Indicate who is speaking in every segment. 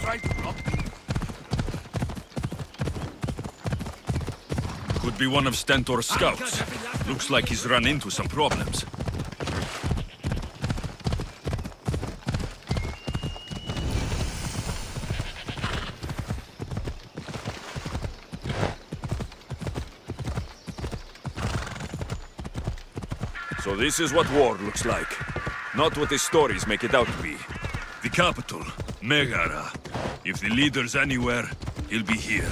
Speaker 1: try to block me?
Speaker 2: Could be one of Stentor's scouts. Looks like he's run into some problems. So this is what war looks like. Not what the stories make it out to be. The capital, Megara. If the leader's anywhere, he'll be here.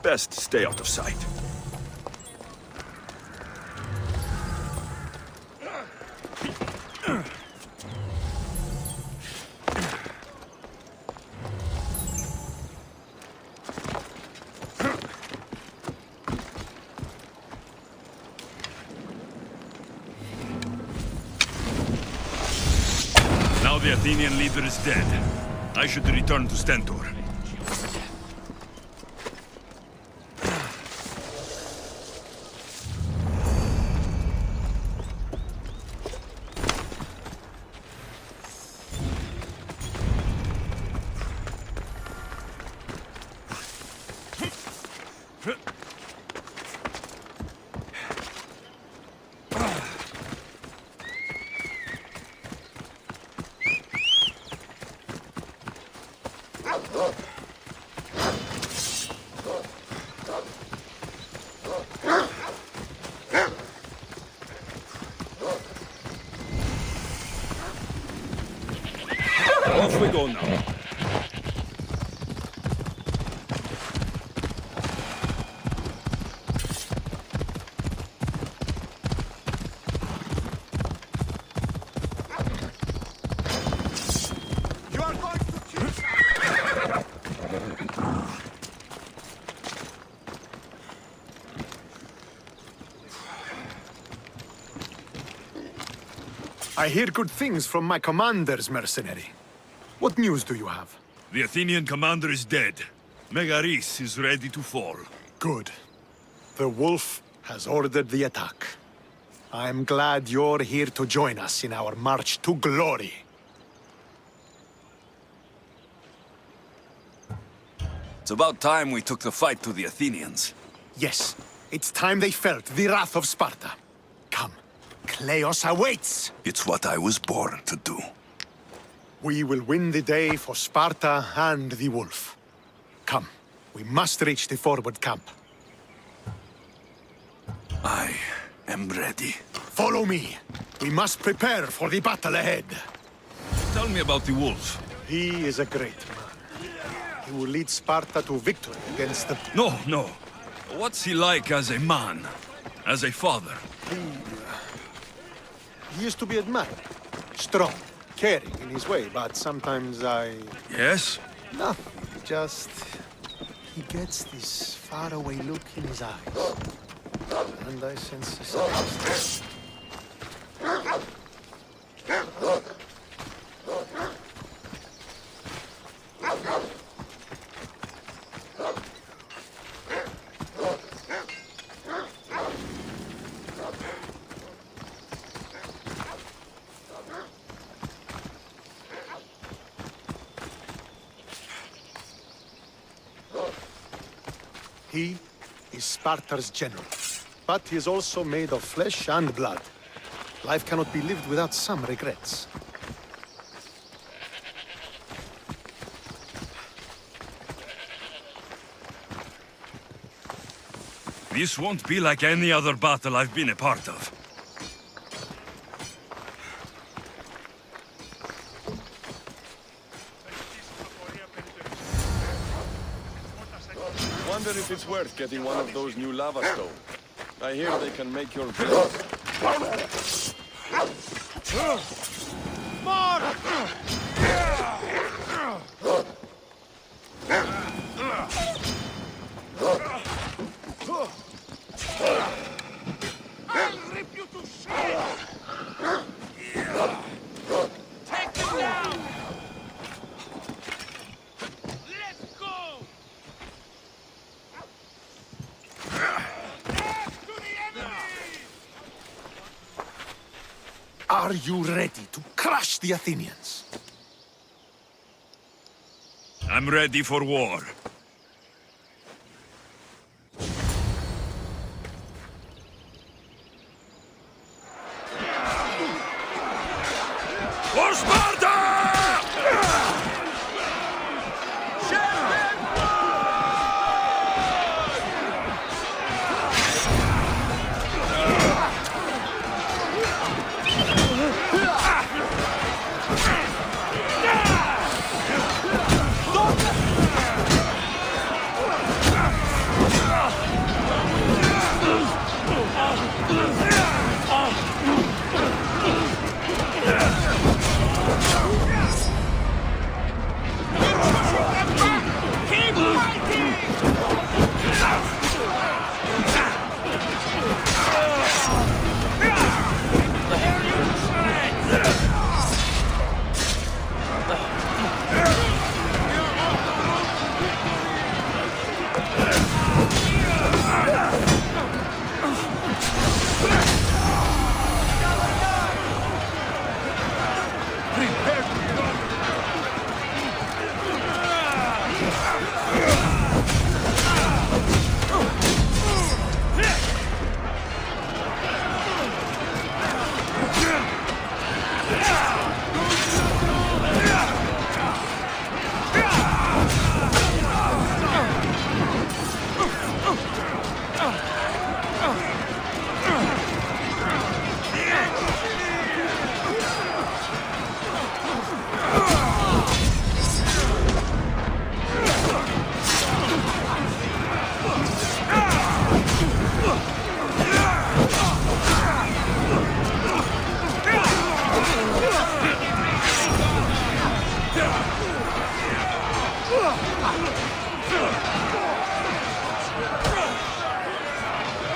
Speaker 2: Best stay out of sight. Now the Athenian leader is dead. I should return to Stentor. Off we go now.
Speaker 1: You are going to choose.
Speaker 3: I hear good things from my commanders, mercenary. What news do you have?
Speaker 2: The Athenian commander is dead. Megaris is ready to fall.
Speaker 3: Good. The wolf has ordered the attack. I'm glad you're here to join us in our march to glory.
Speaker 2: It's about time we took the fight to the Athenians.
Speaker 3: Yes, it's time they felt the wrath of Sparta. Come, Kleos awaits!
Speaker 2: It's what I was born to do.
Speaker 3: We will win the day for Sparta and the wolf. Come, we must reach the forward camp.
Speaker 2: I am ready.
Speaker 3: Follow me. We must prepare for the battle ahead.
Speaker 2: Tell me about the wolf.
Speaker 3: He is a great man. He will lead Sparta to victory against the...
Speaker 2: No. What's he like as a man? As a father?
Speaker 3: He used to be admired. Strong, caring in his way, but sometimes
Speaker 2: Yes?
Speaker 3: Nothing, just... He gets this faraway look in his eyes. And I sense a sadness. He is Sparta's general, but he is also made of flesh and blood. Life cannot be lived without some regrets.
Speaker 2: This won't be like any other battle I've been a part of.
Speaker 4: Wonder if it's worth getting one of those new lava stones. I hear they can make your blood.
Speaker 3: Are you ready to crush the Athenians?
Speaker 2: I'm ready for war. For Sparta!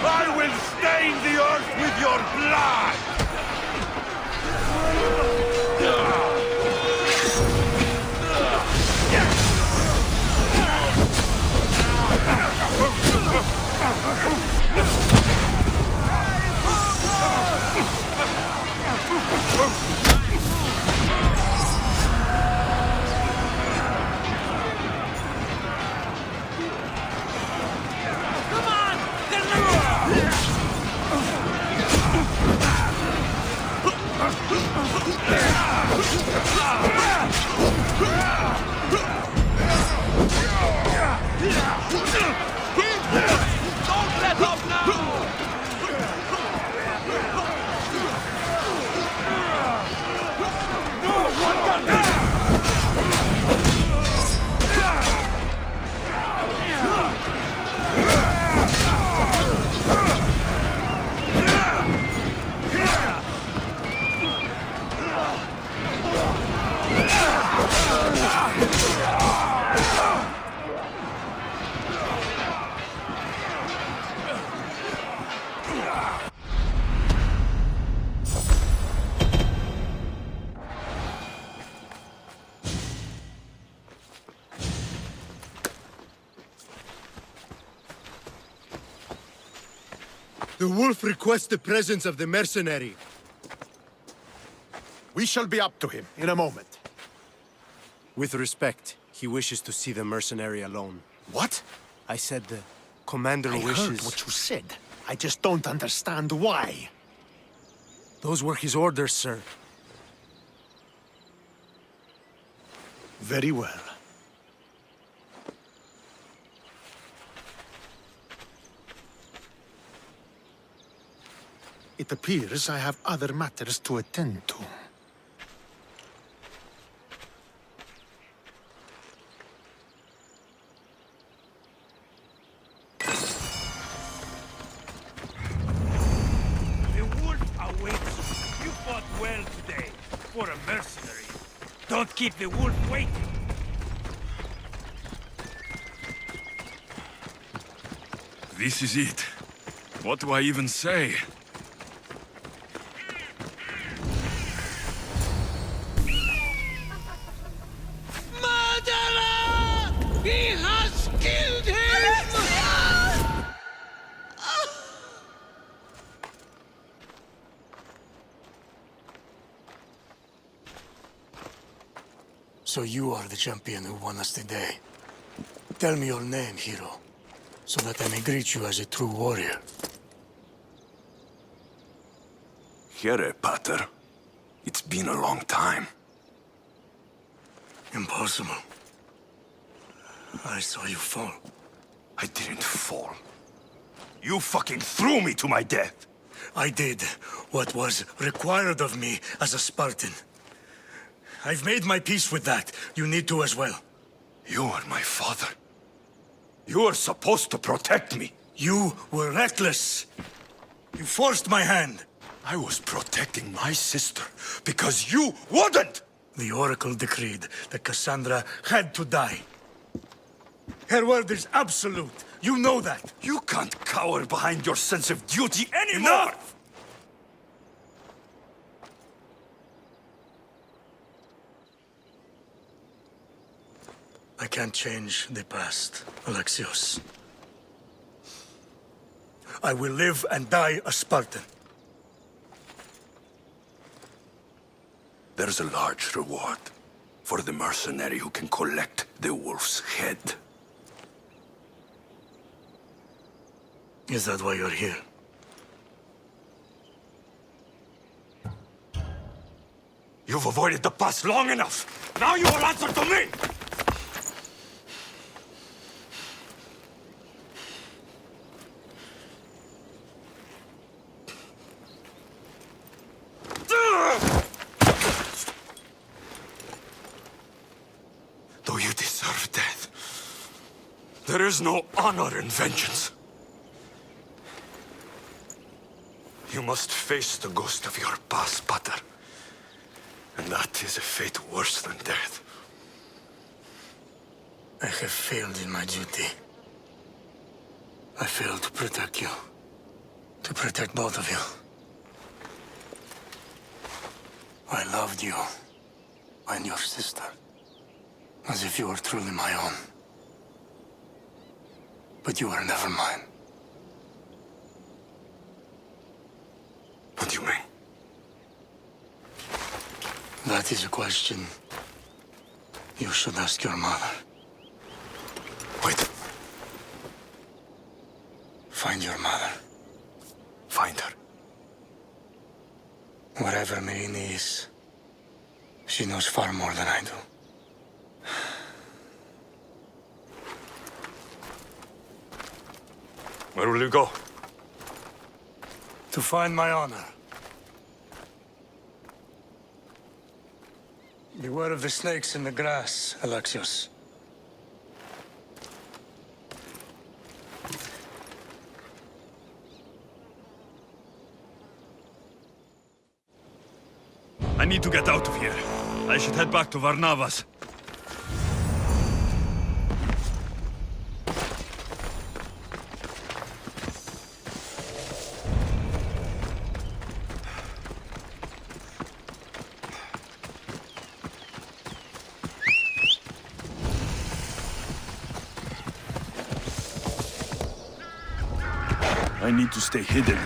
Speaker 1: I will stain the earth with your blood! Don't let up now!
Speaker 5: The wolf requests the presence of the mercenary.
Speaker 3: We shall be up to him in a moment.
Speaker 5: With respect, he wishes to see the mercenary alone.
Speaker 3: What?
Speaker 5: I said the commander
Speaker 3: I
Speaker 5: wishes...
Speaker 3: heard what you said. I just don't understand why.
Speaker 5: Those were his orders, sir.
Speaker 3: Very well. It appears I have other matters to attend to.
Speaker 1: The wolf awaits you. You fought well today, for a mercenary. Don't keep the wolf waiting.
Speaker 2: This is it. What do I even say?
Speaker 1: Murderer! He has killed him!
Speaker 6: So you are the champion who won us today. Tell me your name, hero, so that I may greet you as a true warrior.
Speaker 2: Here, Pater. It's been a long time.
Speaker 6: Impossible. I saw you fall.
Speaker 2: I didn't fall. You fucking threw me to my death!
Speaker 6: I did what was required of me as a Spartan. I've made my peace with that. You need to as well.
Speaker 2: You are my father. You are supposed to protect me.
Speaker 6: You were reckless. You forced my hand.
Speaker 2: I was protecting my sister because you wouldn't!
Speaker 6: The Oracle decreed that Cassandra had to die. Her word is absolute. You know that.
Speaker 2: You can't cower behind your sense of duty anymore!
Speaker 6: Enough! I can't change the past, Alexios. I will live and die a Spartan.
Speaker 2: There's a large reward for the mercenary who can collect the wolf's head.
Speaker 6: Is that why you're here?
Speaker 2: You've avoided the past long enough. Now you will answer to me! Though you deserve death, there is no honor in vengeance. You must face the ghost of your past, Pater. And that is a fate worse than death.
Speaker 6: I have failed in my duty. I failed to protect you. To protect both of you. I loved you and your sister as if you were truly my own. But you were never mine.
Speaker 2: What do you mean?
Speaker 6: That is a question you should ask your mother.
Speaker 2: Wait.
Speaker 6: Find your mother.
Speaker 2: Find her.
Speaker 6: Wherever Merini is, she knows far more than I do.
Speaker 2: Where will you go?
Speaker 6: To find my honor. Beware of the snakes in the grass, Alexios.
Speaker 2: I need to get out of here. I should head back to Varnavas. I need to stay hidden.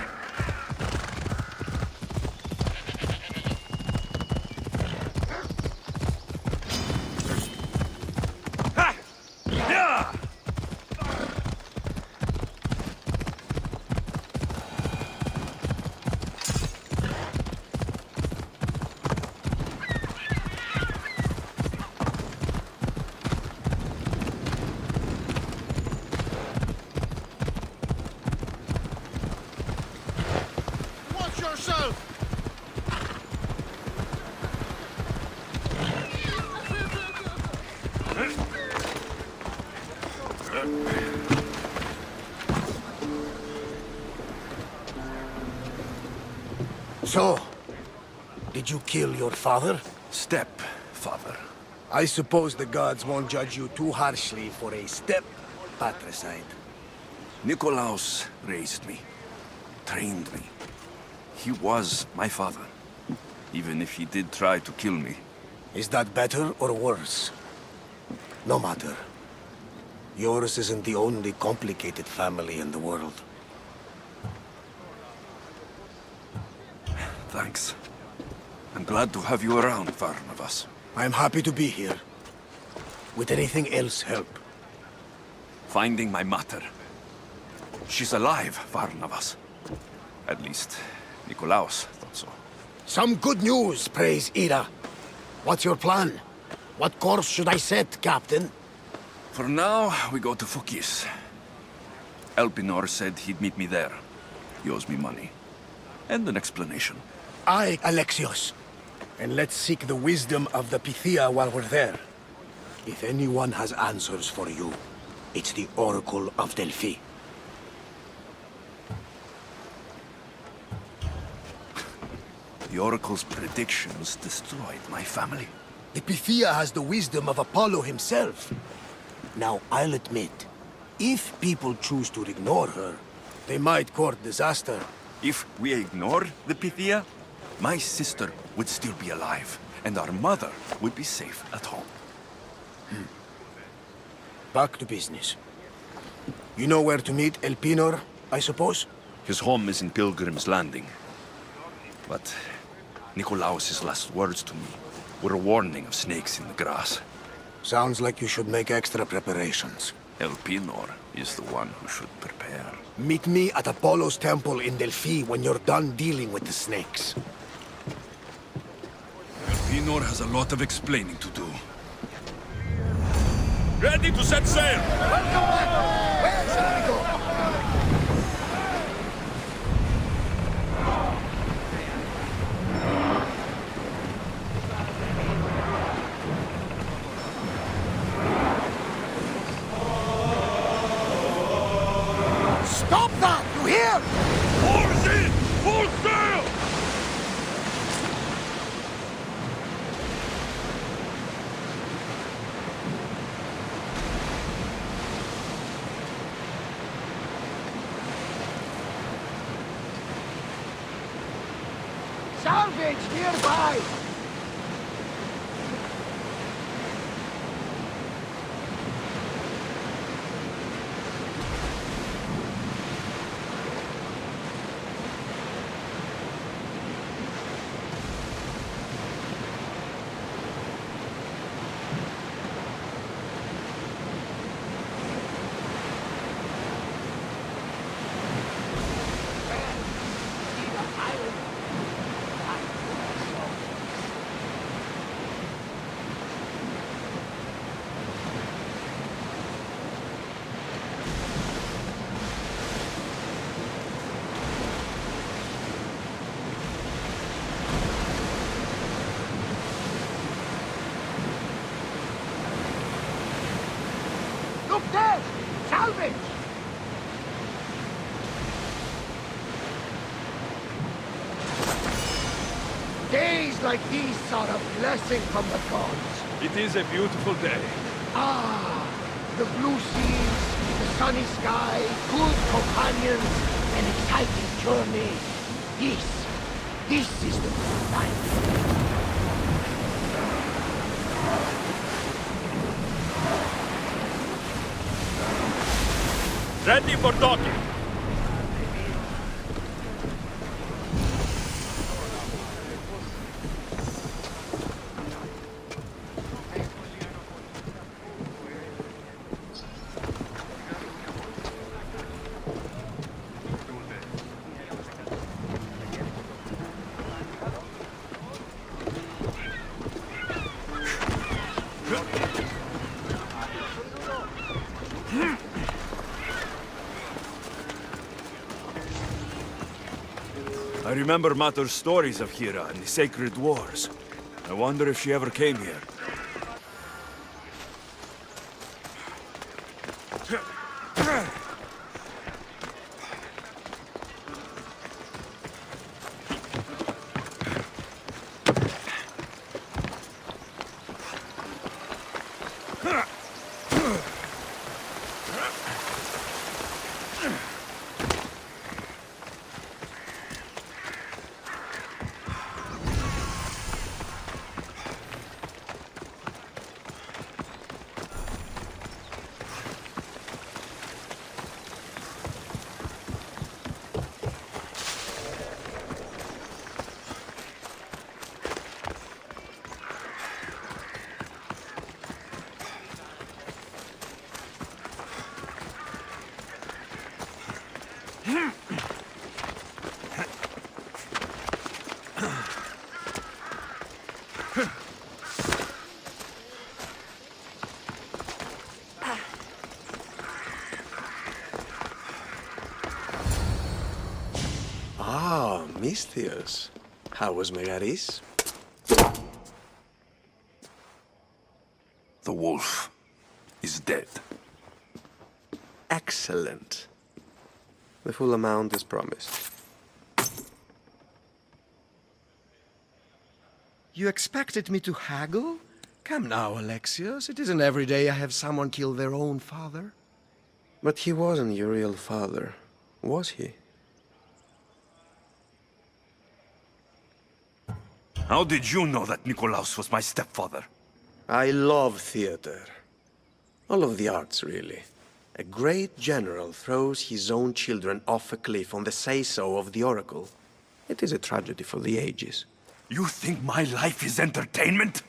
Speaker 3: Watch yourself!
Speaker 7: So, did you kill your father?
Speaker 2: Stepfather.
Speaker 7: I suppose the gods won't judge you too harshly for a step-patricide.
Speaker 2: Nikolaos raised me, trained me. He was my father, even if he did try to kill me.
Speaker 7: Is that better or worse? No matter. Yours isn't the only complicated family in the world.
Speaker 2: Thanks. I'm glad to have you around, Varnavas.
Speaker 7: I'm happy to be here. Would anything else help?
Speaker 2: Finding my mother. She's alive, Varnavas. At least, Nikolaos thought so.
Speaker 7: Some good news, praise Ira. What's your plan? What course should I set, Captain?
Speaker 2: For now, we go to Fukis. Elpenor said he'd meet me there. He owes me money. And an explanation.
Speaker 7: Aye, Alexios. And let's seek the wisdom of the Pythia while we're there. If anyone has answers for you, it's the Oracle of Delphi.
Speaker 2: The Oracle's predictions destroyed my family.
Speaker 7: The Pythia has the wisdom of Apollo himself. Now, I'll admit, if people choose to ignore her, they might court disaster.
Speaker 2: If we ignore the Pythia, my sister would still be alive, and our mother would be safe at home.
Speaker 7: Back to business. You know where to meet Elpenor, I suppose?
Speaker 2: His home is in Pilgrim's Landing. But Nikolaos's last words to me were a warning of snakes in the grass.
Speaker 7: Sounds like you should make extra preparations.
Speaker 2: Elpenor is the one who should prepare.
Speaker 7: Meet me at Apollo's temple in Delphi when you're done dealing with the snakes.
Speaker 2: Elpenor has a lot of explaining to do. Ready to set sail!
Speaker 7: Where shall we go? Stop that! You hear?
Speaker 2: Oars in! Full sail!
Speaker 7: Salvage nearby! Look there! Salvage! Days like these are a blessing from the gods.
Speaker 2: It is a beautiful day.
Speaker 7: Ah, the blue seas, the sunny sky, good companions, an exciting journey. This is the good life.
Speaker 2: Ready for docking! I remember Mater's stories of Hera and the sacred wars. I wonder if she ever came here.
Speaker 5: Ah, Misthios. How was Megaris?
Speaker 2: The wolf is dead.
Speaker 5: Excellent. The full amount is promised.
Speaker 8: You expected me to haggle? Come now, Alexios. It isn't every day I have someone kill their own father.
Speaker 5: But he wasn't your real father, was he?
Speaker 2: How did you know that Nikolaos was my stepfather?
Speaker 5: I love theater. All of the arts, really. A great general throws his own children off a cliff on the say-so of the oracle. It is a tragedy for the ages.
Speaker 2: You think my life is entertainment?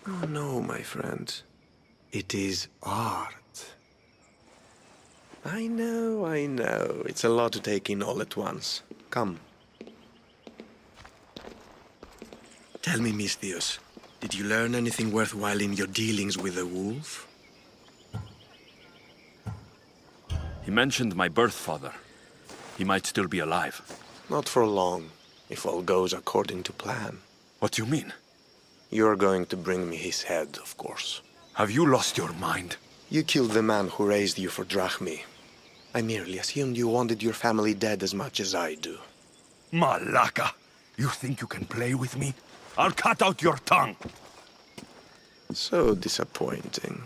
Speaker 5: Oh no, my friend. It is art. I know. It's a lot to take in all at once. Come.
Speaker 6: Tell me, Misthios, did you learn anything worthwhile in your dealings with the wolf?
Speaker 2: He mentioned my birth father. He might still be alive.
Speaker 5: Not for long, if all goes according to plan.
Speaker 2: What do you mean?
Speaker 5: You're going to bring me his head, of course.
Speaker 2: Have you lost your mind?
Speaker 5: You killed the man who raised you for Drachmi. I merely assumed you wanted your family dead as much as I do.
Speaker 2: Malaka! You think you can play with me? I'll cut out your tongue!
Speaker 5: So disappointing.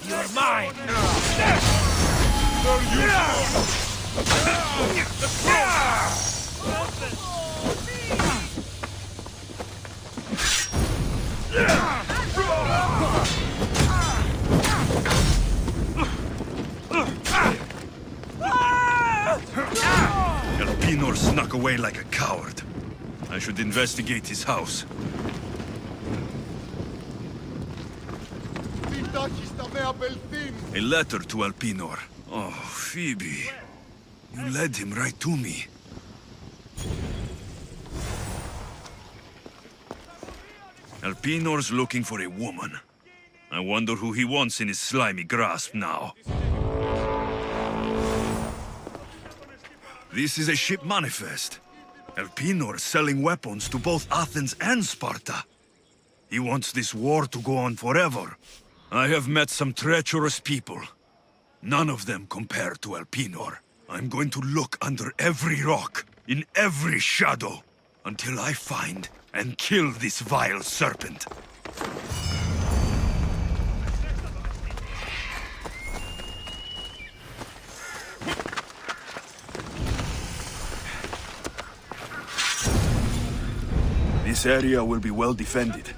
Speaker 1: You're mine!
Speaker 2: Elpenor snuck away like a coward. I should investigate his house. A letter to Elpenor. Oh, Phoebe. You led him right to me. Elpenor's looking for a woman. I wonder who he wants in his slimy grasp now. This is a ship manifest. Elpenor selling weapons to both Athens and Sparta. He wants this war to go on forever. I have met some treacherous people. None of them compare to Elpenor. I'm going to look under every rock, in every shadow, until I find and kill this vile serpent. This area will be well defended.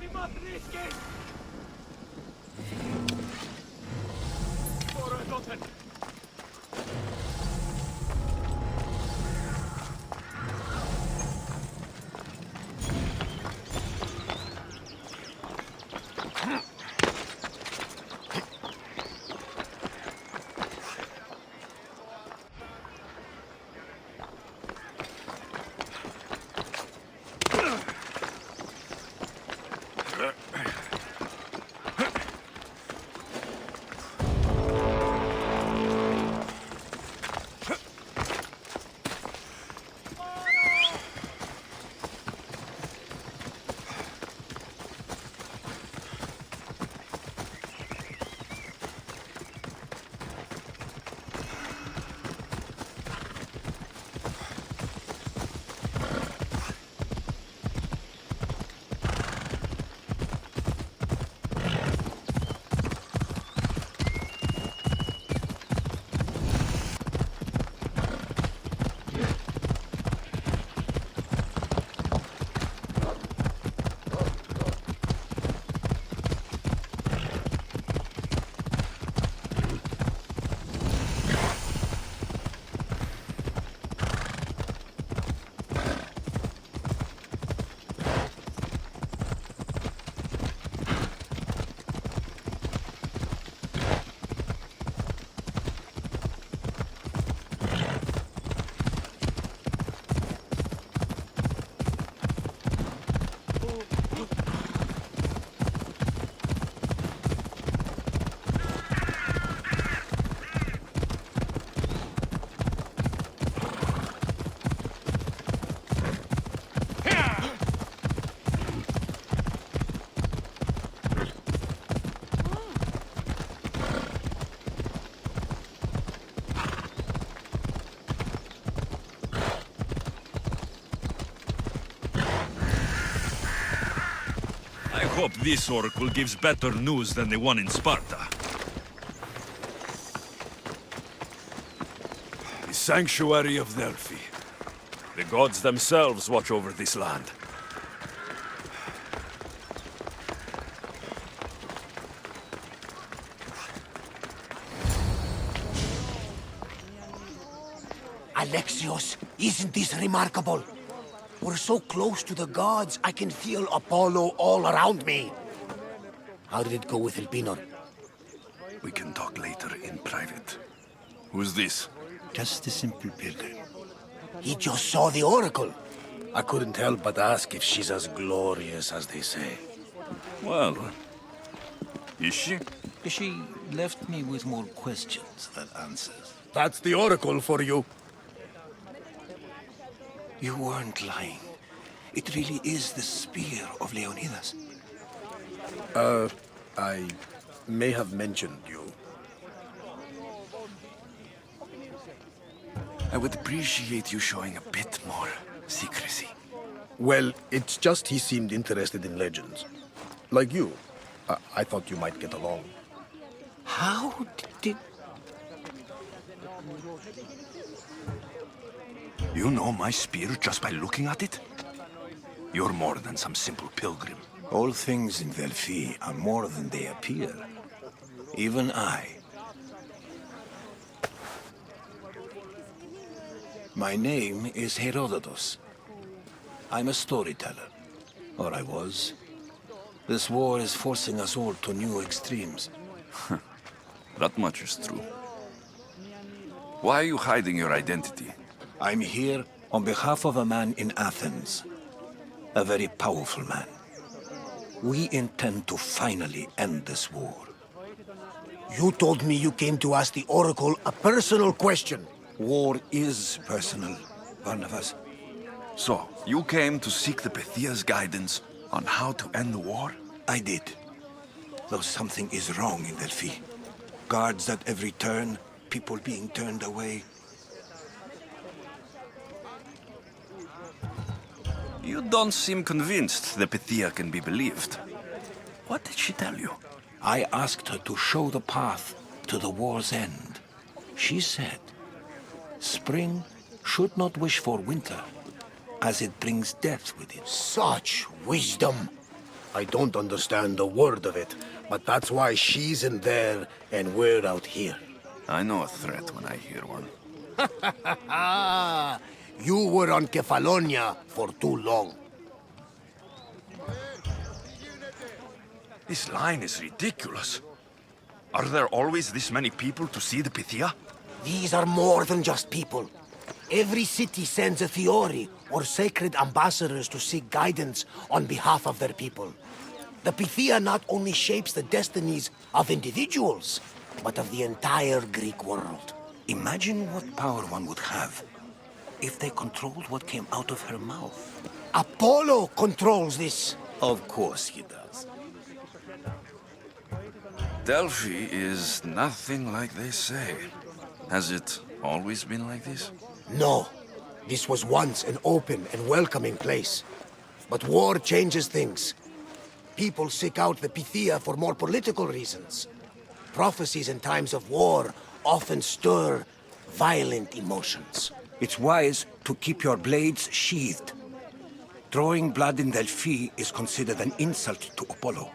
Speaker 2: hope this oracle gives better news than the one in Sparta. The sanctuary of Delphi. The gods themselves watch over this land.
Speaker 7: Alexios, isn't this remarkable? We're so close to the gods, I can feel Apollo all around me. How did it go with Elpenor?
Speaker 2: We can talk later in private. Who's this?
Speaker 6: Just a simple pilgrim.
Speaker 7: He just saw the oracle.
Speaker 6: I couldn't help but ask if she's as glorious as they say.
Speaker 2: Well, is she?
Speaker 9: She left me with more questions than answers.
Speaker 6: That's the oracle for you.
Speaker 9: You weren't lying. It really is the spear of Leonidas.
Speaker 6: I may have mentioned you.
Speaker 2: I would appreciate you showing a bit more secrecy.
Speaker 6: Well, it's just he seemed interested in legends. Like you. I thought you might get along.
Speaker 7: How did...
Speaker 2: You know my spear just by looking at it? You're more than some simple pilgrim.
Speaker 9: All things in Delphi are more than they appear. Even I. My name is Herodotus. I'm a storyteller. Or I was. This war is forcing us all to new extremes.
Speaker 2: That much is true. Why are you hiding your identity?
Speaker 9: I'm here on behalf of a man in Athens. A very powerful man. We intend to finally end this war.
Speaker 7: You told me you came to ask the oracle a personal question.
Speaker 9: War is personal, Barnabas.
Speaker 2: So, you came to seek the Pythia's guidance on how to end the war?
Speaker 9: I did. Though something is wrong in Delphi. Guards at every turn, people being turned away.
Speaker 2: You don't seem convinced the Pythia can be believed. What did she tell you?
Speaker 9: I asked her to show the path to the war's end. She said, spring should not wish for winter, as it brings death with it.
Speaker 7: Such wisdom.
Speaker 6: I don't understand a word of it, but that's why she's in there and we're out here.
Speaker 2: I know a threat when I hear one.
Speaker 7: You were on Kefalonia for too long.
Speaker 2: This line is ridiculous. Are there always this many people to see the Pythia?
Speaker 7: These are more than just people. Every city sends a Theori or sacred ambassadors to seek guidance on behalf of their people. The Pythia not only shapes the destinies of individuals, but of the entire Greek world.
Speaker 9: Imagine what power one would have if they controlled what came out of her mouth.
Speaker 7: Apollo controls this.
Speaker 9: Of course he does.
Speaker 2: Delphi is nothing like they say. Has it always been like this?
Speaker 7: No. This was once an open and welcoming place. But war changes things. People seek out the Pythia for more political reasons. Prophecies in times of war often stir violent emotions.
Speaker 9: It's wise to keep your blades sheathed. Drawing blood in Delphi is considered an insult to Apollo.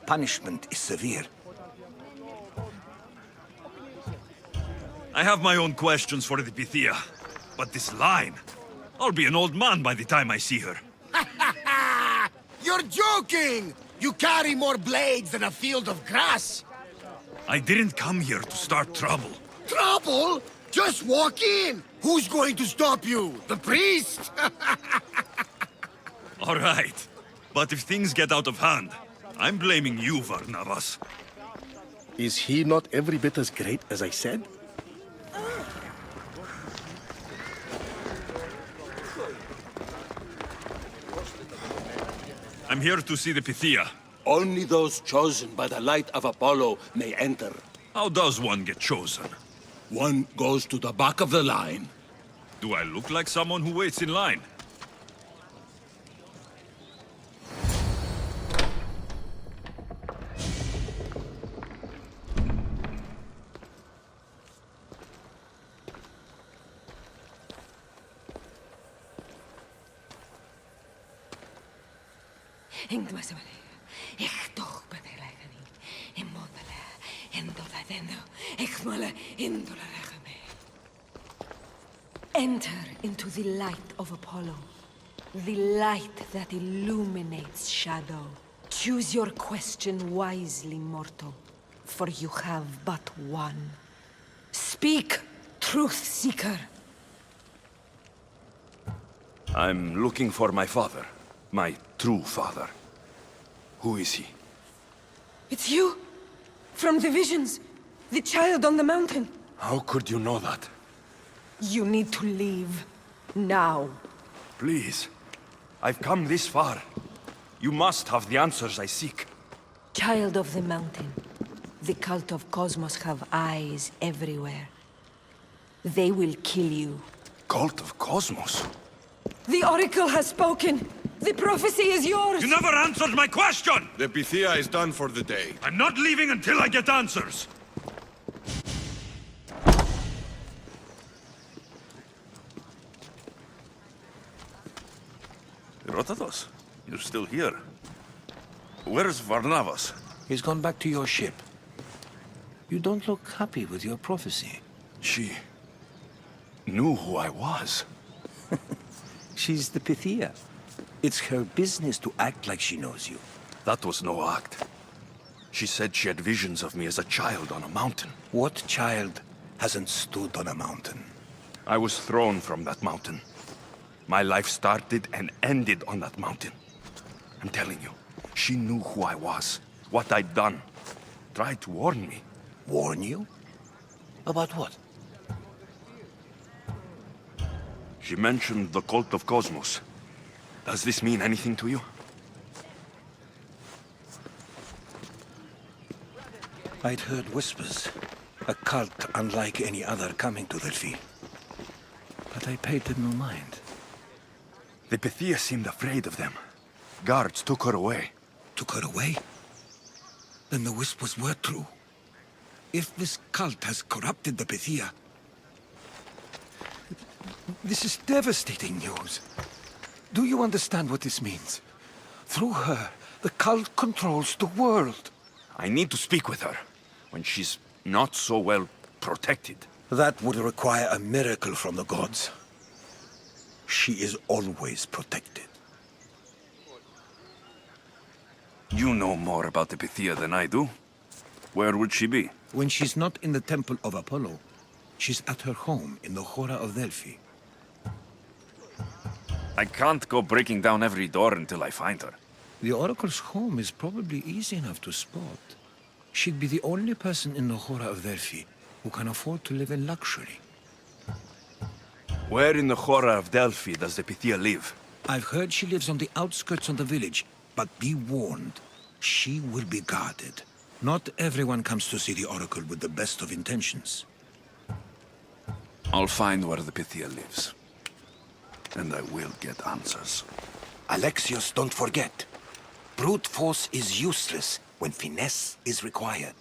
Speaker 9: Punishment is severe.
Speaker 2: I have my own questions for the Pythia. But this line... I'll be an old man by the time I see her.
Speaker 7: You're joking! You carry more blades than a field of grass!
Speaker 2: I didn't come here to start trouble.
Speaker 7: Trouble? Just walk in! Who's going to stop you? The priest?
Speaker 2: All right. But if things get out of hand, I'm blaming you, Barnabas.
Speaker 6: Is he not every bit as great as I said?
Speaker 2: I'm here to see the Pythia.
Speaker 10: Only those chosen by the light of Apollo may enter.
Speaker 2: How does one get chosen?
Speaker 10: One goes to the back of the line.
Speaker 2: Do I look like someone who waits in line?
Speaker 11: Enter into the light of Apollo, the light that illuminates shadow. Choose your question wisely, mortal, for you have but one. Speak, truth seeker.
Speaker 2: I'm looking for my father. My true father. Who is he?
Speaker 11: It's you! From the visions! The child on the mountain!
Speaker 2: How could you know that?
Speaker 11: You need to leave. Now.
Speaker 2: Please. I've come this far. You must have the answers I seek.
Speaker 11: Child of the mountain. The cult of Cosmos have eyes everywhere. They will kill you.
Speaker 2: Cult of Cosmos?
Speaker 11: The Oracle has spoken! The prophecy is yours!
Speaker 2: You never answered my question!
Speaker 4: The Pythia is done for the day.
Speaker 2: I'm not leaving until I get answers! Herodotus, you're still here. Where's Varnavas?
Speaker 9: He's gone back to your ship. You don't look happy with your prophecy.
Speaker 2: She knew who I was.
Speaker 9: She's the Pythia. It's her business to act like she knows you.
Speaker 2: That was no act. She said she had visions of me as a child on a mountain.
Speaker 9: What child hasn't stood on a mountain?
Speaker 2: I was thrown from that mountain. My life started and ended on that mountain. I'm telling you, she knew who I was, what I'd done. Tried to warn me.
Speaker 9: Warn you? About what?
Speaker 2: She mentioned the cult of Cosmos. Does this mean anything to you?
Speaker 9: I'd heard whispers. A cult unlike any other coming to Delphi. But I paid them no mind.
Speaker 2: The Pythia seemed afraid of them. Guards took her away.
Speaker 9: Took her away? Then the whispers were true. If this cult has corrupted the Pythia... This is devastating news. Do you understand what this means? Through her, the cult controls the world.
Speaker 2: I need to speak with her, when she's not so well protected.
Speaker 9: That would require a miracle from the gods. She is always protected.
Speaker 2: You know more about the Pythia than I do. Where would she be?
Speaker 9: When she's not in the temple of Apollo, she's at her home in the Hora of Delphi.
Speaker 2: I can't go breaking down every door until I find her.
Speaker 9: The Oracle's home is probably easy enough to spot. She'd be the only person in the Hora of Delphi who can afford to live in luxury.
Speaker 2: Where in the Hora of Delphi does the Pythia live?
Speaker 9: I've heard she lives on the outskirts of the village, but be warned, she will be guarded. Not everyone comes to see the Oracle with the best of intentions.
Speaker 2: I'll find where the Pythia lives. And I will get answers.
Speaker 9: Alexios, don't forget. Brute force is useless when finesse is required.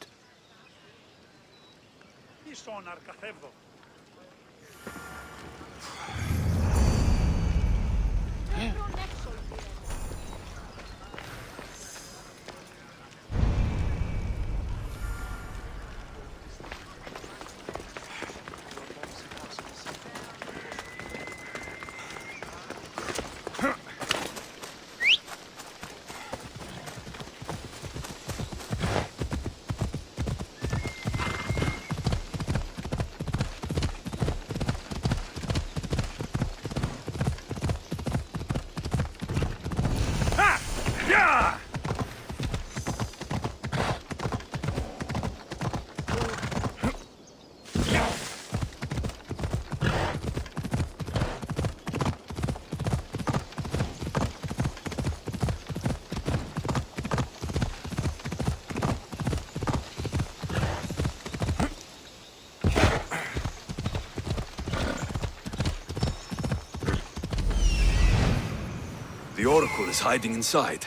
Speaker 2: The Oracle is hiding inside.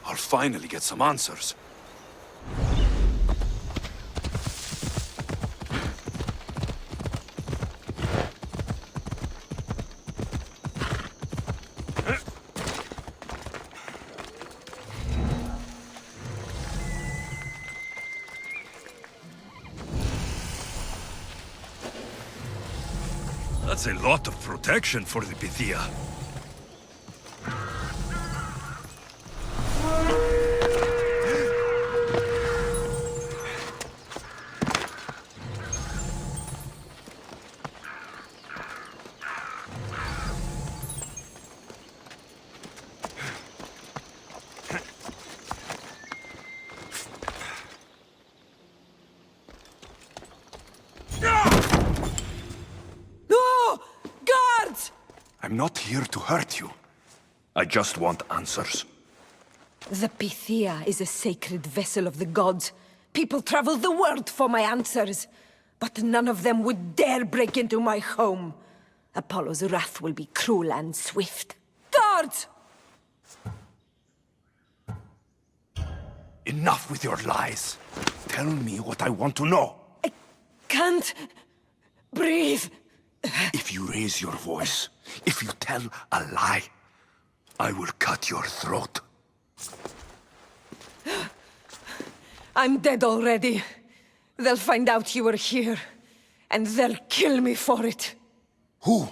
Speaker 2: I'll finally get some answers. That's a lot of protection for the Pythia.
Speaker 11: No! Guards!
Speaker 2: I'm not here to hurt you. I just want answers.
Speaker 11: The Pythia is a sacred vessel of the gods. People travel the world for my answers. But none of them would dare break into my home. Apollo's wrath will be cruel and swift. Guards!
Speaker 2: Enough with your lies. Tell me what I want to know.
Speaker 11: I can't breathe.
Speaker 2: If you raise your voice, if you tell a lie, I will cut your throat.
Speaker 11: I'm dead already. They'll find out you were here, and they'll kill me for it.
Speaker 2: Who?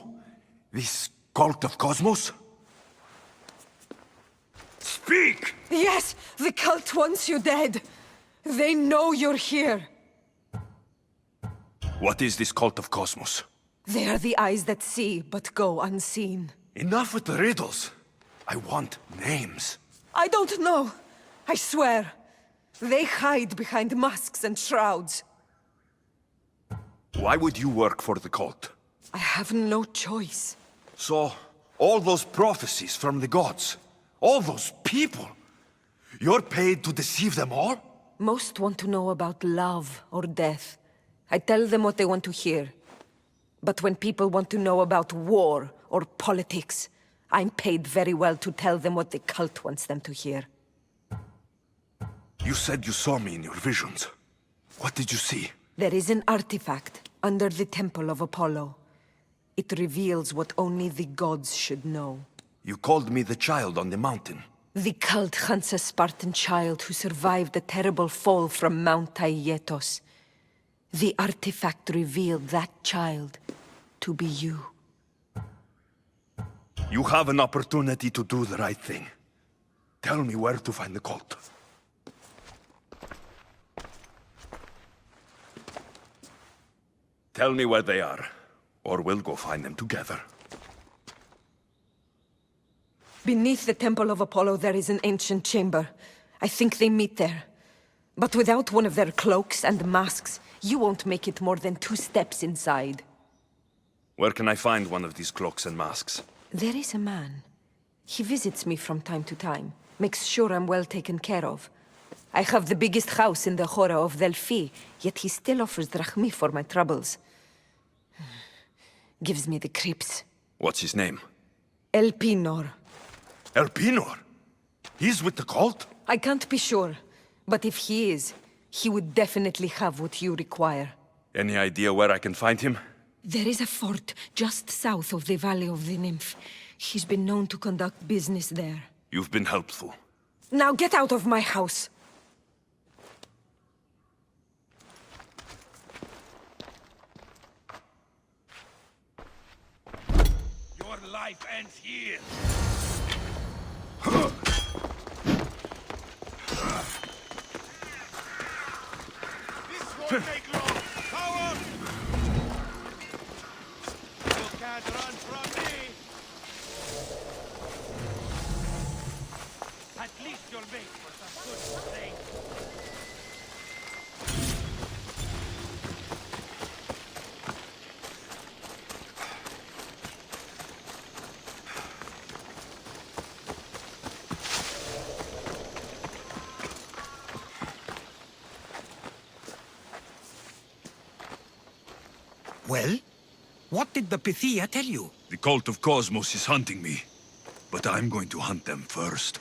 Speaker 2: This cult of Cosmos? Speak!
Speaker 11: Yes, the cult wants you dead. They know you're here.
Speaker 2: What is this cult of Cosmos?
Speaker 11: They are the eyes that see, but go unseen.
Speaker 2: Enough with the riddles. I want names.
Speaker 11: I don't know. I swear. They hide behind masks and shrouds.
Speaker 2: Why would you work for the cult?
Speaker 11: I have no choice.
Speaker 2: So, all those prophecies from the gods, all those people, you're paid to deceive them all?
Speaker 11: Most want to know about love or death. I tell them what they want to hear. But when people want to know about war or politics, I'm paid very well to tell them what the cult wants them to hear.
Speaker 2: You said you saw me in your visions. What did you see?
Speaker 11: There is an artifact under the temple of Apollo. It reveals what only the gods should know.
Speaker 2: You called me the child on the mountain.
Speaker 11: The cult hunts a Spartan child who survived a terrible fall from Mount Aietos. The artifact revealed that child to be you.
Speaker 2: You have an opportunity to do the right thing. Tell me where to find the cult. Tell me where they are, or we'll go find them together.
Speaker 11: Beneath the temple of Apollo there is an ancient chamber. I think they meet there. But without one of their cloaks and masks, you won't make it more than 2 steps inside.
Speaker 2: Where can I find one of these cloaks and masks?
Speaker 11: There is a man. He visits me from time to time, makes sure I'm well taken care of. I have the biggest house in the Hora of Delphi, yet he still offers drachmi for my troubles. Gives me the creeps.
Speaker 2: What's his name?
Speaker 11: Elpenor.
Speaker 2: Elpenor? He's with the cult?
Speaker 11: I can't be sure, but if he is, he would definitely have what you require.
Speaker 2: Any idea where I can find him?
Speaker 11: There is a fort just south of the Valley of the Nymph. He's been known to conduct business there.
Speaker 2: You've been helpful.
Speaker 11: Now get out of my house!
Speaker 1: Your life ends here. This won't take long. Power! You can't run from me. At least you'll make for some good thing.
Speaker 9: Well? What did the Pythia tell you?
Speaker 2: The cult of Cosmos is hunting me, but I'm going to hunt them first.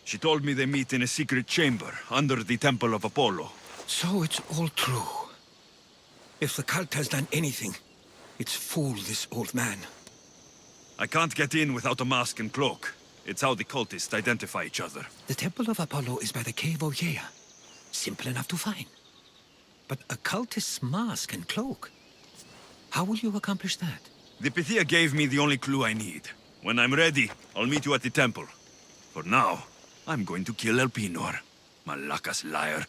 Speaker 2: She told me they meet in a secret chamber under the temple of Apollo.
Speaker 9: So it's all true. If the cult has done anything, it's fooled this old man.
Speaker 2: I can't get in without a mask and cloak. It's how the cultists identify each other.
Speaker 9: The temple of Apollo is by the cave Ogyea. Simple enough to find. But a cultist's mask and cloak? How will you accomplish that?
Speaker 2: The Pythia gave me the only clue I need. When I'm ready, I'll meet you at the temple. For now, I'm going to kill Elpenor. Malaka's liar.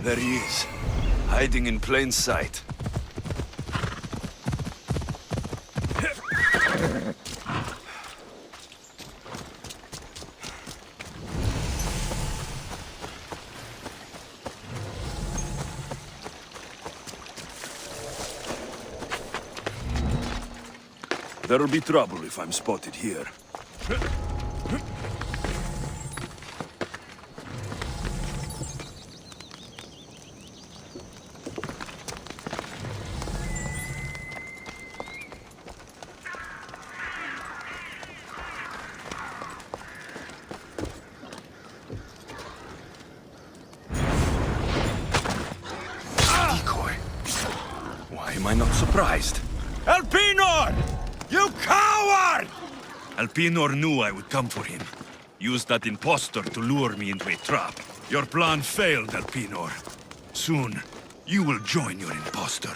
Speaker 2: There he is, hiding in plain sight. There'll be trouble if I'm spotted here. Am I not surprised? Elpenor! You coward! Elpenor knew I would come for him. Used that impostor to lure me into a trap. Your plan failed, Elpenor. Soon, you will join your impostor.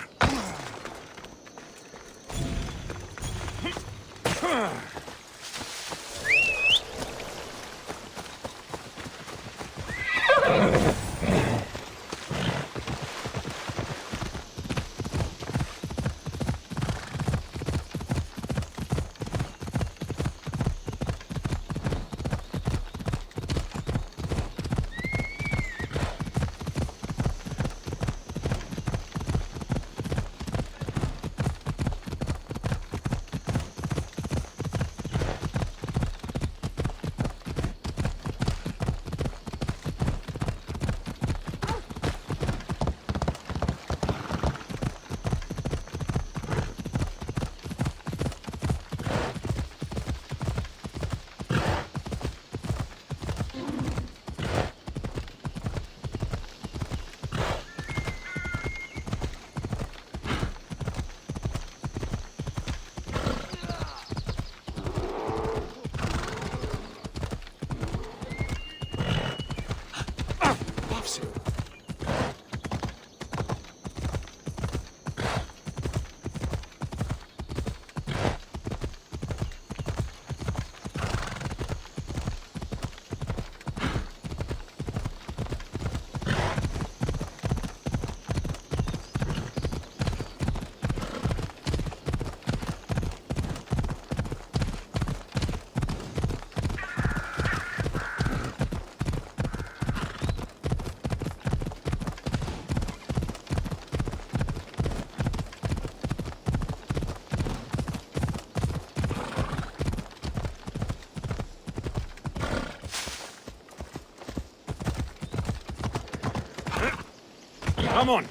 Speaker 1: Come on!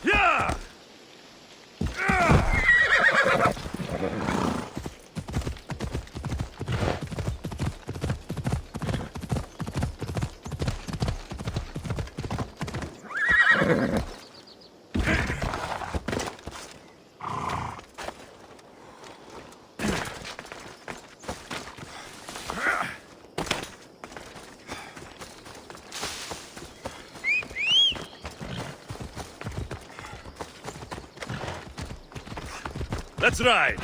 Speaker 1: Yeah! Let's ride!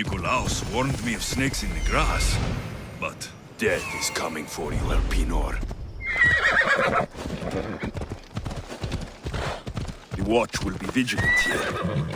Speaker 2: Nikolaos warned me of snakes in the grass. But death is coming for you, Elpenor. The watch will be vigilant here.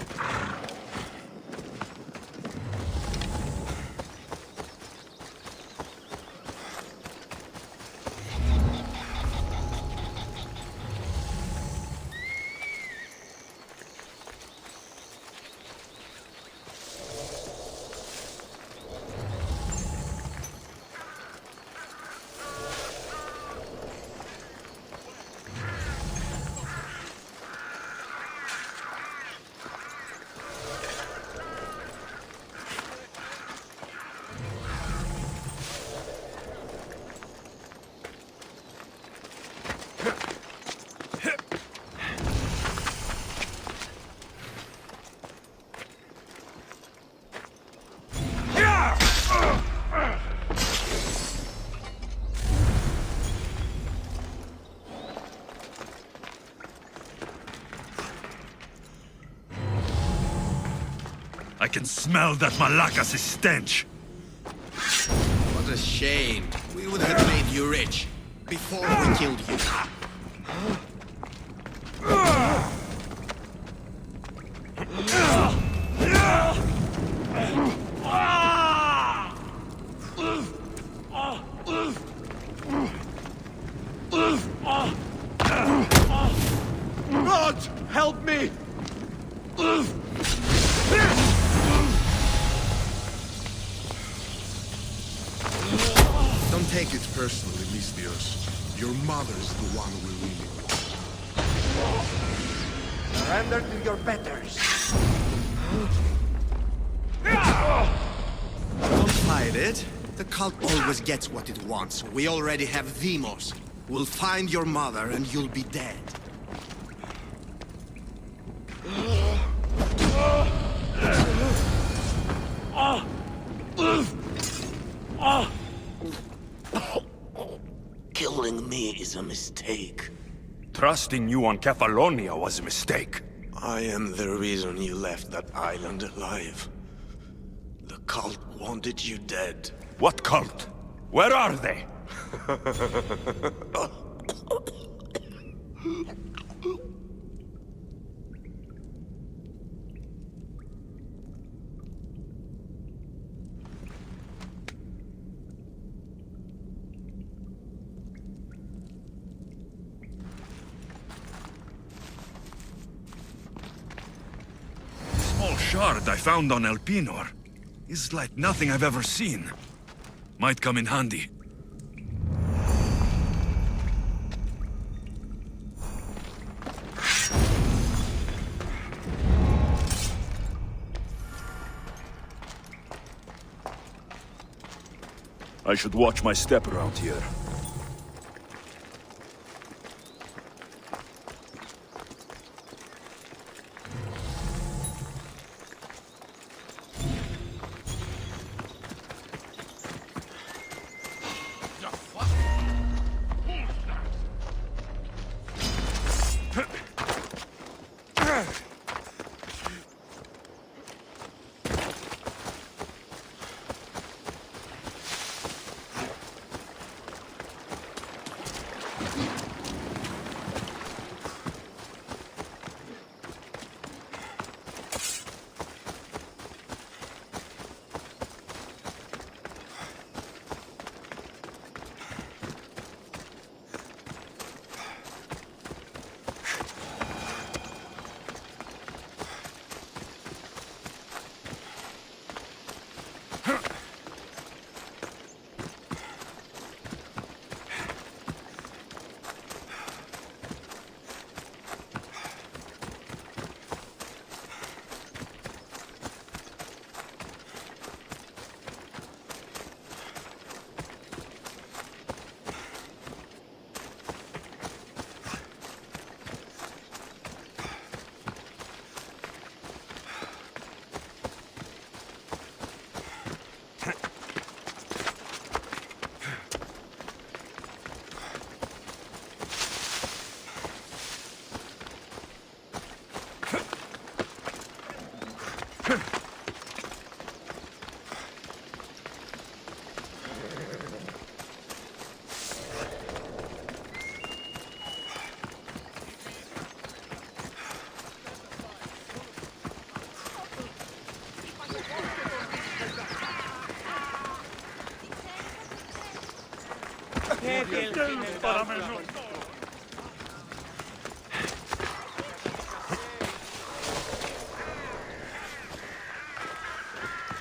Speaker 2: I can smell that Malakas' stench.
Speaker 8: What a shame. We would have made you rich before we killed you.
Speaker 3: God, help me!
Speaker 8: Don't take it personally, Mystios. Your mother's the one we're really.
Speaker 7: Surrender to your betters.
Speaker 8: Don't fight it. The cult always gets what it wants. We already have Deimos. We'll find your mother and you'll be dead.
Speaker 9: Killing me is a mistake.
Speaker 2: Trusting you on Kefalonia was a mistake.
Speaker 5: I am the reason you left that island alive. The cult wanted you dead.
Speaker 2: What cult? Where are they? Small shard I found on Elpenor is like nothing I've ever seen. Might come in handy. I should watch my step around here.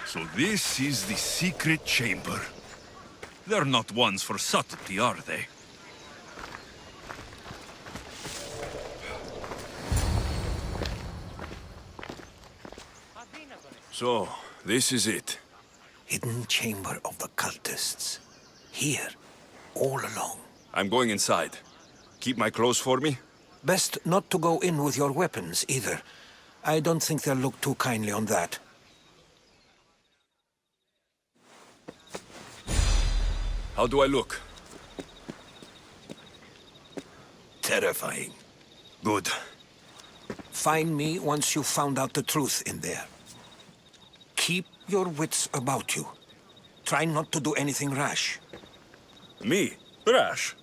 Speaker 2: So this is the secret chamber. They're not ones for subtlety, are they? So, this is it.
Speaker 9: Hidden chamber of the cultists. Here, all along.
Speaker 2: I'm going inside. Keep my clothes for me?
Speaker 9: Best not to go in with your weapons, either. I don't think they'll look too kindly on that.
Speaker 2: How do I look?
Speaker 9: Terrifying.
Speaker 2: Good.
Speaker 9: Find me once you've found out the truth in there. Keep your wits about you. Try not to do anything rash.
Speaker 2: Me? Rash?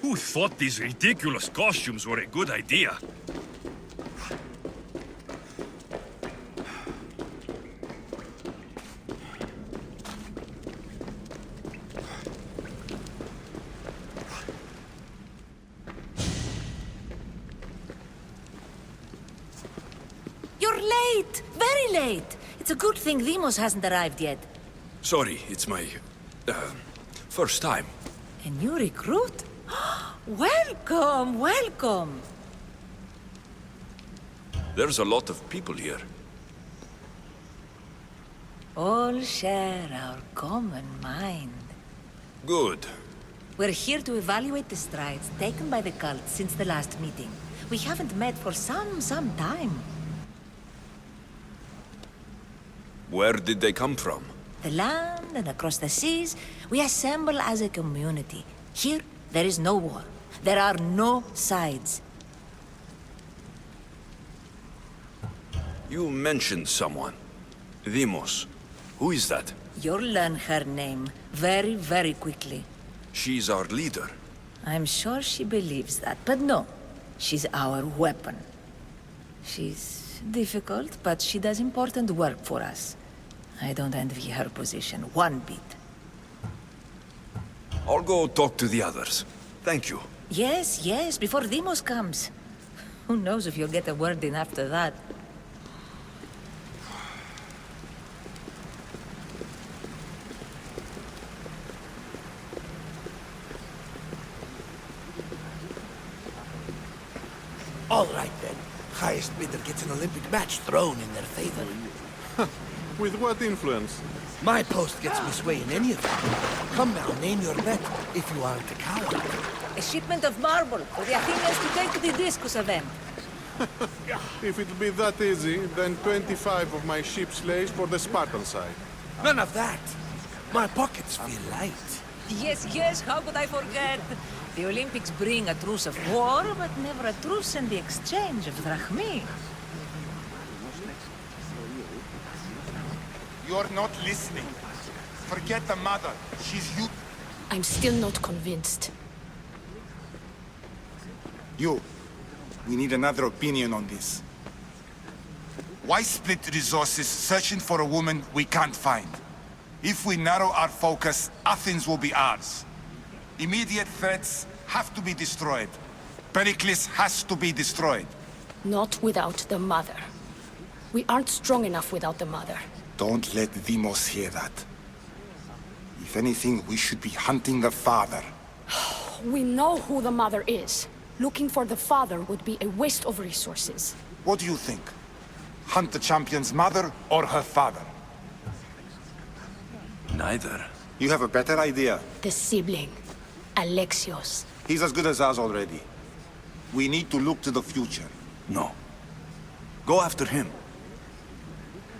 Speaker 2: Who thought these ridiculous costumes were a good idea?
Speaker 11: You're late! Very late! It's a good thing Deimos hasn't arrived yet.
Speaker 2: Sorry, it's my... first time.
Speaker 11: A new recruit? Welcome, welcome!
Speaker 2: There's a lot of people here.
Speaker 11: All share our common mind.
Speaker 2: Good.
Speaker 11: We're here to evaluate the strides taken by the cult since the last meeting. We haven't met for some time.
Speaker 2: Where did they come from?
Speaker 11: The land and across the seas, we assemble as a community. Here, there is no war. There are no sides.
Speaker 2: You mentioned someone. Deimos. Who is that?
Speaker 11: You'll learn her name very, very quickly.
Speaker 2: She's our leader.
Speaker 11: I'm sure she believes that, but no. She's our weapon. She's difficult, but she does important work for us. I don't envy her position one bit.
Speaker 2: I'll go talk to the others. Thank you.
Speaker 11: Yes, yes, before Deimos comes. Who knows if you'll get a word in after that.
Speaker 7: All right, then. Highest bidder gets an Olympic match thrown in their favor.
Speaker 3: With what influence?
Speaker 7: My post gets me sway in any event. Come now, name your bet, if you aren't a coward.
Speaker 11: A shipment of marble for the Athenians to take to the discus event.
Speaker 3: If it'll be that easy, then 25 of my ship's lays for the Spartan side.
Speaker 7: None of that. My pockets feel light.
Speaker 11: Yes, yes, how could I forget? The Olympics bring a truce of war, but never a truce in the exchange of drachmi.
Speaker 12: You're not listening. Forget the mother. She's you.
Speaker 13: I'm still not convinced.
Speaker 12: You. We need another opinion on this. Why split resources searching for a woman we can't find? If we narrow our focus, Athens will be ours. Immediate threats have to be destroyed. Pericles has to be destroyed.
Speaker 13: Not without the mother. We aren't strong enough without the mother.
Speaker 12: Don't let Deimos hear that. If anything, we should be hunting the father.
Speaker 13: We know who the mother is. Looking for the father would be a waste of resources.
Speaker 12: What do you think? Hunt the champion's mother or her father?
Speaker 2: Neither.
Speaker 12: You have a better idea.
Speaker 13: The sibling, Alexios.
Speaker 12: He's as good as us already. We need to look to the future.
Speaker 2: No. Go after him.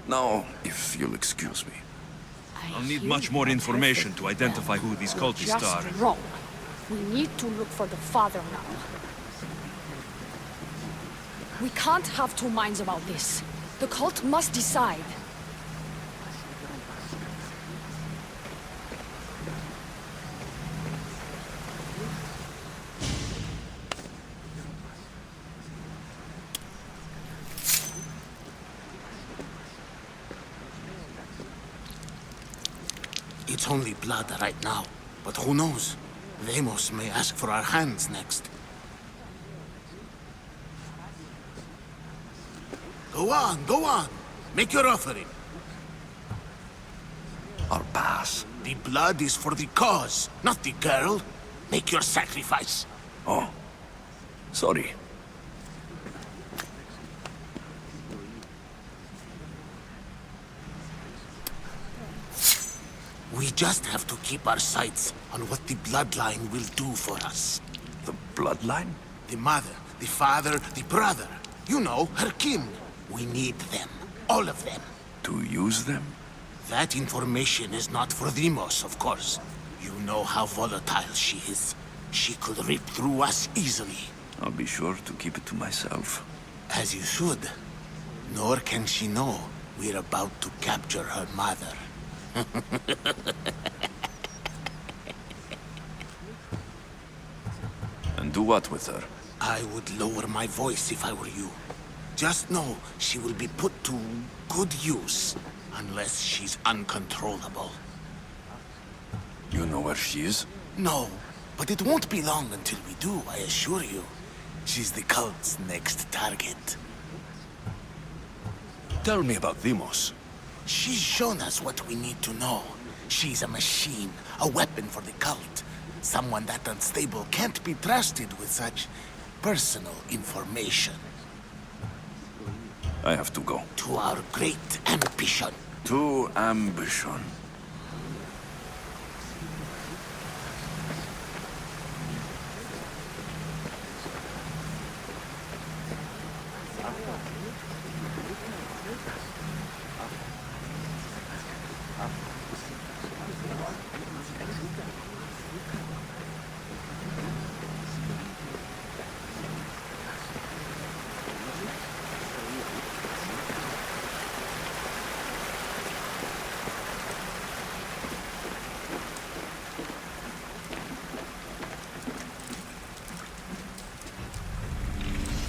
Speaker 2: Now, if you'll excuse me. I'll need much more information to identify who these cultists
Speaker 13: Just
Speaker 2: are.
Speaker 13: wrong. We need to look for the father now. We can't have two minds about this. The cult must decide.
Speaker 7: It's only blood right now. But who knows? Deimos may ask for our hands next. Go on, go on. Make your offering.
Speaker 9: I'll pass.
Speaker 7: The blood is for the cause, not the girl. Make your sacrifice.
Speaker 9: Oh, sorry.
Speaker 7: We just have to keep our sights on what the bloodline will do for us.
Speaker 9: The bloodline?
Speaker 7: The mother, the father, the brother. You know, her kin. We need them. All of them.
Speaker 9: To use them?
Speaker 7: That information is not for Deimos, of course. You know how volatile she is. She could rip through us easily.
Speaker 9: I'll be sure to keep it to myself.
Speaker 7: As you should. Nor can she know we're about to capture her mother.
Speaker 9: And do what with her?
Speaker 7: I would lower my voice if I were you. Just know she will be put to good use, unless she's uncontrollable.
Speaker 9: You know where she is?
Speaker 7: No, but it won't be long until we do, I assure you. She's the cult's next target.
Speaker 9: Tell me about Deimos.
Speaker 7: She's shown us what we need to know. She's a machine, a weapon for the cult. Someone that unstable can't be trusted with such personal information.
Speaker 9: I have to go.
Speaker 7: To our great ambition.
Speaker 9: To ambition.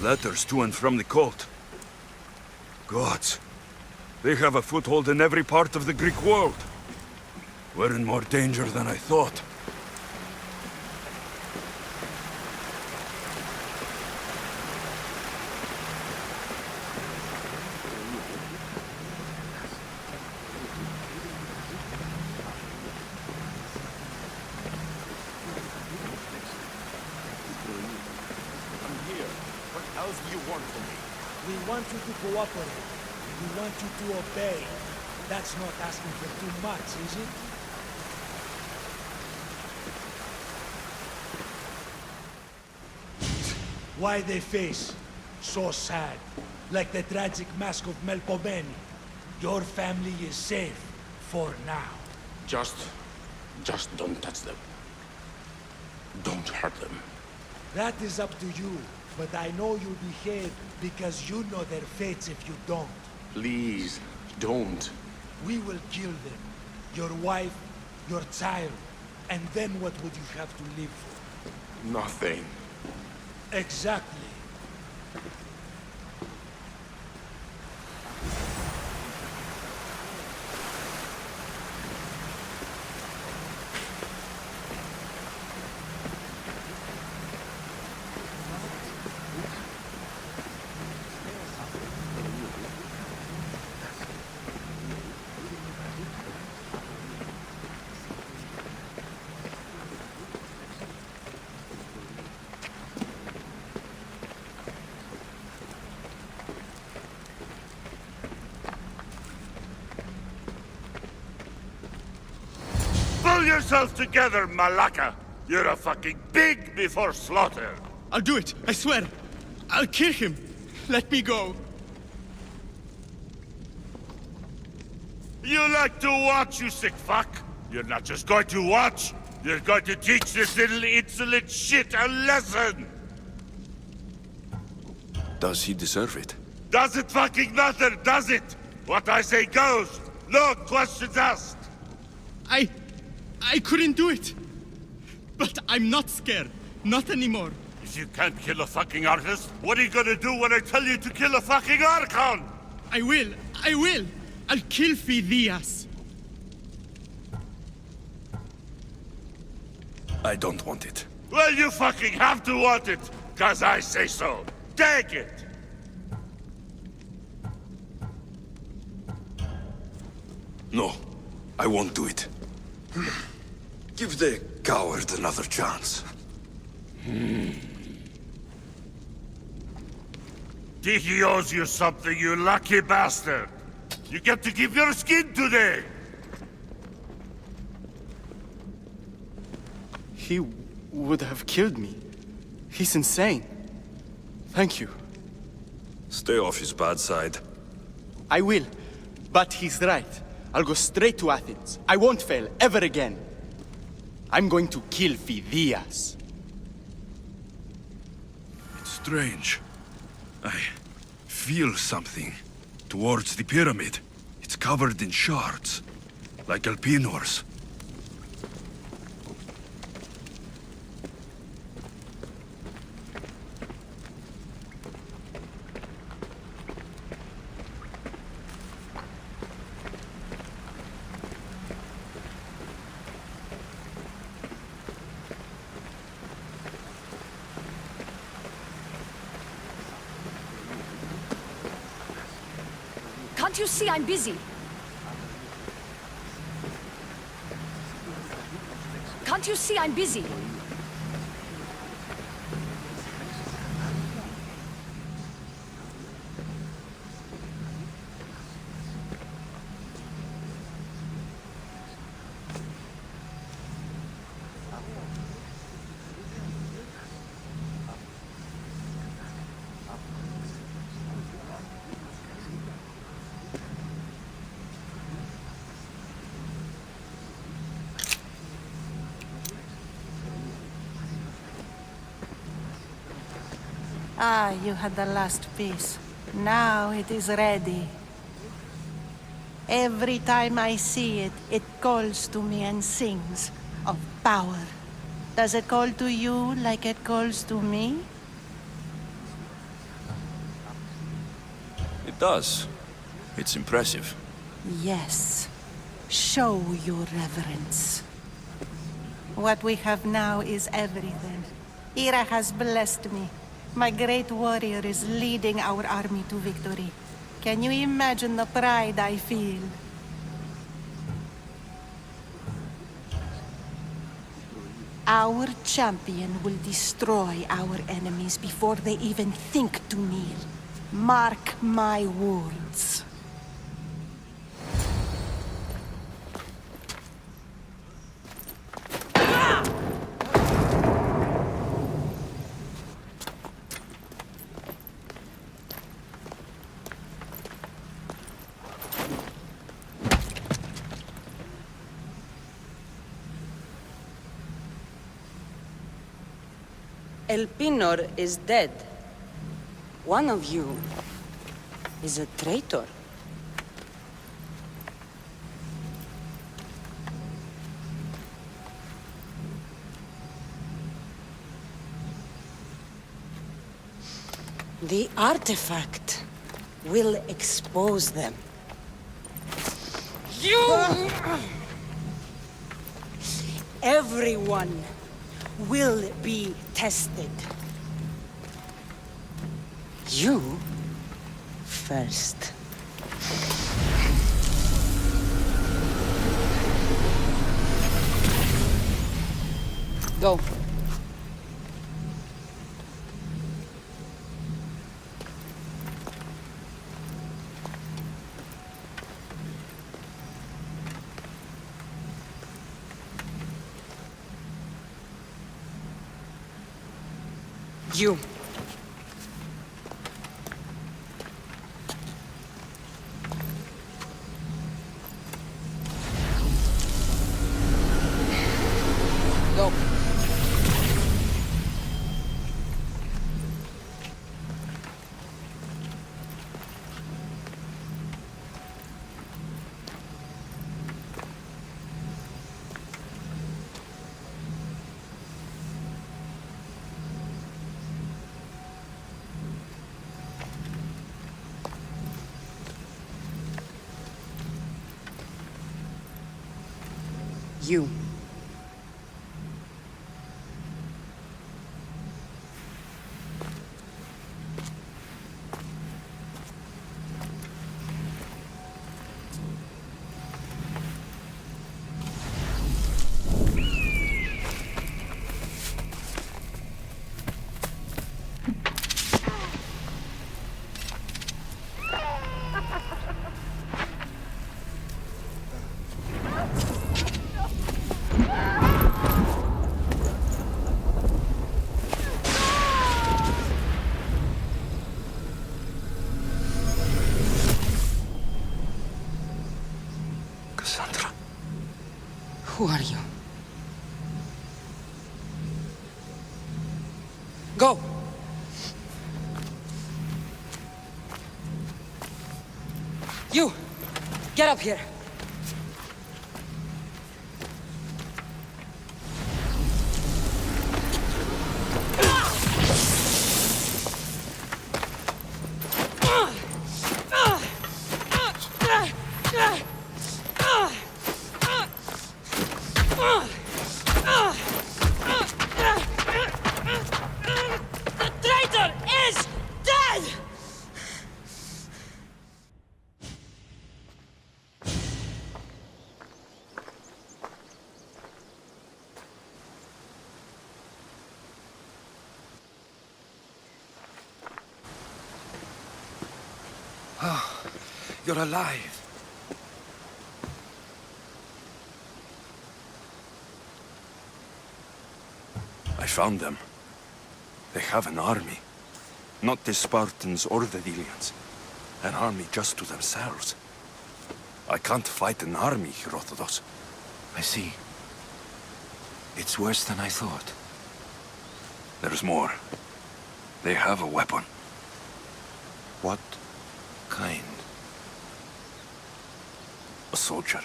Speaker 2: Letters to and from the cult. Gods, they have a foothold in every part of the Greek world. We're in more danger than I thought.
Speaker 1: We want you to cooperate. We want you to obey. That's not asking for too much, is it? Why they face? So sad. Like the tragic mask of Melpomene. Your family is safe. For now.
Speaker 10: Just don't touch them. Don't hurt them.
Speaker 1: That is up to you. But I know you'll behave because you know their fates if you don't.
Speaker 10: Please, don't.
Speaker 1: We will kill them. Your wife, your child. And then what would you have to live for?
Speaker 10: Nothing.
Speaker 1: Exactly.
Speaker 14: Pull yourself together, Malaka! You're a fucking pig before slaughter!
Speaker 15: I'll do it, I swear! I'll kill him! Let me go!
Speaker 14: You like to watch, you sick fuck? You're not just going to watch, you're going to teach this little insolent shit a lesson!
Speaker 9: Does he deserve it?
Speaker 14: Does it fucking matter, does it? What I say goes, no questions asked!
Speaker 15: I couldn't do it! But I'm not scared. Not anymore.
Speaker 14: If you can't kill a fucking artist, what are you gonna do when I tell you to kill a fucking Archon?
Speaker 15: I will! I'll kill Phidias!
Speaker 2: I don't want it.
Speaker 14: Well, you fucking have to want it, 'cause I say so. Take it!
Speaker 2: No, I won't do it. Give the coward another chance.
Speaker 14: He owes you something, you lucky bastard! You get to keep your skin today!
Speaker 15: He would have killed me. He's insane. Thank you.
Speaker 2: Stay off his bad side.
Speaker 15: I will. But he's right. I'll go straight to Athens. I won't fail ever again. I'm going to kill Phidias.
Speaker 2: It's strange. I feel something towards the pyramid. It's covered in shards, like Elpenor's.
Speaker 13: Can't you see I'm busy? Can't you see I'm busy?
Speaker 16: Ah, you had the last piece. Now it is ready. Every time I see it, it calls to me and sings of power. Does it call to you like it calls to me?
Speaker 2: It does. It's impressive.
Speaker 16: Yes. Show your reverence. What we have now is everything. Ira has blessed me. My great warrior is leading our army to victory. Can you imagine the pride I feel? Our champion will destroy our enemies before they even think to kneel. Mark my words.
Speaker 11: Elpenor is dead. One of you is a traitor. The artifact will expose them. You! Everyone will be tested. You first. Go. You. Go. You.
Speaker 17: Cassandra.
Speaker 11: Who are you? Go! You! Get up here!
Speaker 18: The traitor is dead!
Speaker 9: Oh, you're alive.
Speaker 2: I found them. They have an army. Not the Spartans or the Delians. An army just to themselves. I can't fight an army, Herodotus.
Speaker 9: I see. It's worse than I thought.
Speaker 2: There's more. They have a weapon.
Speaker 9: What kind?
Speaker 2: A soldier.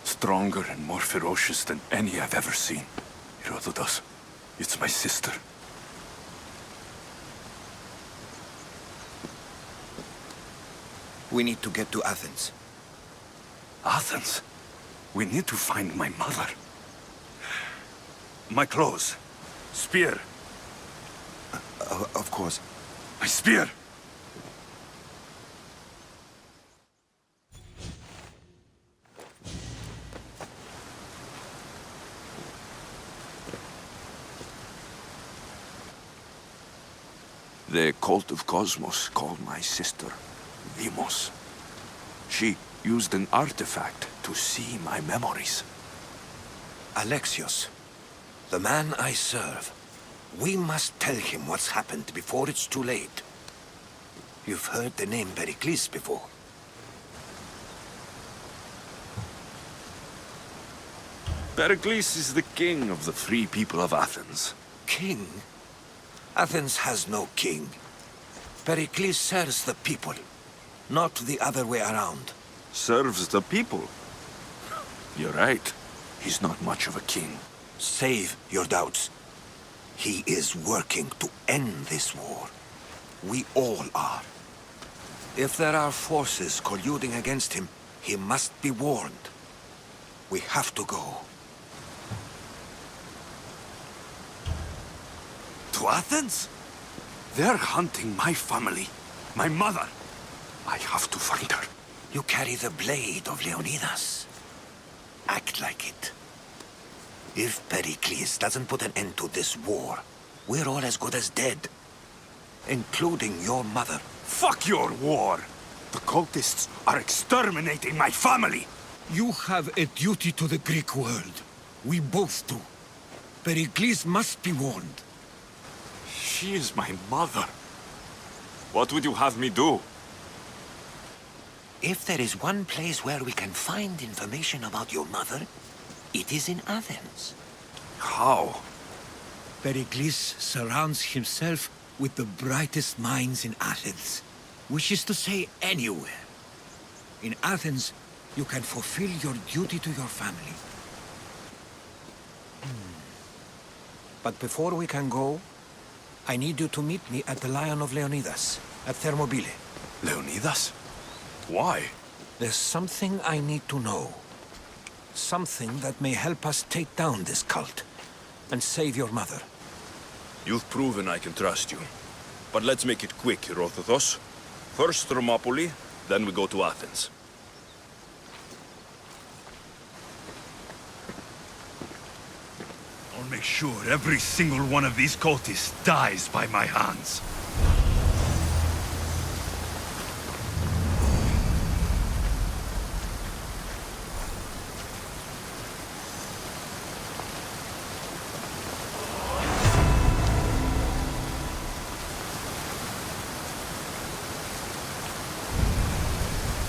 Speaker 2: Stronger and more ferocious than any I've ever seen. Herodotus, it's my sister.
Speaker 9: We need to get to Athens.
Speaker 2: Athens? We need to find my mother. My clothes. Spear.
Speaker 9: Of course.
Speaker 2: My spear! The cult of Cosmos called my sister Deimos. She used an artifact to see my memories.
Speaker 9: Alexios, the man I serve. We must tell him what's happened before it's too late. You've heard the name Pericles before.
Speaker 2: Pericles is the king of the free people of Athens.
Speaker 9: King? Athens has no king. Pericles serves the people, not the other way around.
Speaker 2: Serves the people? You're right. He's not much of a king.
Speaker 9: Save your doubts. He is working to end this war. We all are. If there are forces colluding against him, he must be warned. We have to go.
Speaker 2: To Athens? They're hunting my family, my mother. I have to find her.
Speaker 9: You carry the blade of Leonidas. Act like it. If Pericles doesn't put an end to this war, we're all as good as dead. Including your mother.
Speaker 2: Fuck your war! The cultists are exterminating my family!
Speaker 9: You have a duty to the Greek world. We both do. Pericles must be warned.
Speaker 2: She is my mother. What would you have me do?
Speaker 9: If there is one place where we can find information about your mother, it is in Athens.
Speaker 2: How?
Speaker 9: Pericles surrounds himself with the brightest minds in Athens. Which is to say, anywhere. In Athens, you can fulfill your duty to your family. But before we can go, I need you to meet me at the Lion of Leonidas, at Thermopylae.
Speaker 2: Leonidas? Why?
Speaker 9: There's something I need to know. Something that may help us take down this cult and save your mother.
Speaker 2: You've proven I can trust you. But let's make it quick, Herodotus. First Thermopylae, then we go to Athens. I'll make sure every single one of these cultists dies by my hands.